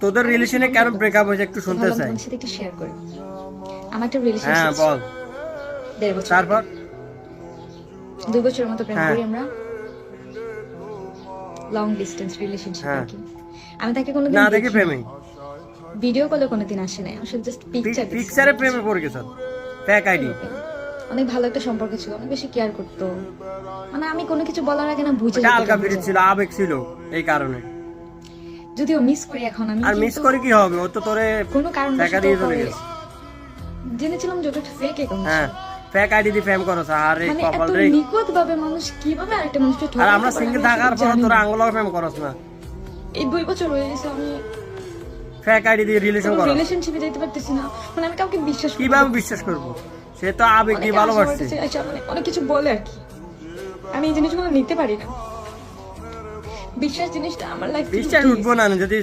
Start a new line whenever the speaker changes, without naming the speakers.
তোদের রিলেশনে কেন ব্রেকআপ হয়েছে একটু শুনতে চাই।
তোমার সাথে একটু শেয়ার করি। আমার একটা রিলেশন
হ্যাঁ বল।
1.5 বছর,
তারপর
2 বছরের মতো প্রেম
হ্যাঁ।
করি আমরা, লং ডিস্টেন্স রিলেশনশিপ
হ্যাঁ।
আর কি। আমি তাকে কোনোদিন
না দেখি প্রেমে
ভিডিও কলে কোনোদিন আসে নাই, আসলে জাস্ট পিকচার
পিকচারে প্রেমে পড়ে গেছ, ফেক আইডি।
অনেক ভালো একটা সম্পর্ক ছিল, অনেক বেশি কেয়ার করতো, মানে আমি কোনো কিছু বলার আগে না বুঝে
এটা
যেত
আলগা
কেমন
ফিরে
যেন।
ছিল, আবেগ ছিল এই কারণে।
যদিও মিস করি এখন আমি,
আর মিস
কিন্তু
করে কি হবে, ও তো তোরে
কোনো কারণ
টাকা দিয়ে চলে গেছে।
জেনেছিলাম যে ওটা একটা ফেক অ্যাকাউন্ট।
হ্যাঁ ফেক আইডি দিয়ে প্রেম করছ, আরে
মানে
কপাল
এত
রে।
নিখুঁত ভাবে মানুষ কিভাবে আরেকটা মানুষকে
আর
ঠকাতে
আমরা
পারে
সিঙ্গেল
আমি
থাকার
আসলে
পর
জানি
তোরা
না।
আঙ্গুলাও প্রেম করছ না,
এই 2 বছর হয়ে গেছে আমি
ফেক আইডি দিয়ে রিলেশন করছ।
রিলেশনশিপে যেতে পারতেছি না, মানে আমি কাউকে বিশ্বাস করি না।
কিভাবে বিশ্বাস করব, সে তো আবেগ দিয়ে
অনেকে
ভালোবাসছে।
আসে আমার কাছে, অনেক কিছু বলে আর কি, আমি এই জিনিসগুলো নিতে পারি না। বিশ্বাস জিনিসটা আমার লাইফ
বিশ্বাস উঠবো না যদি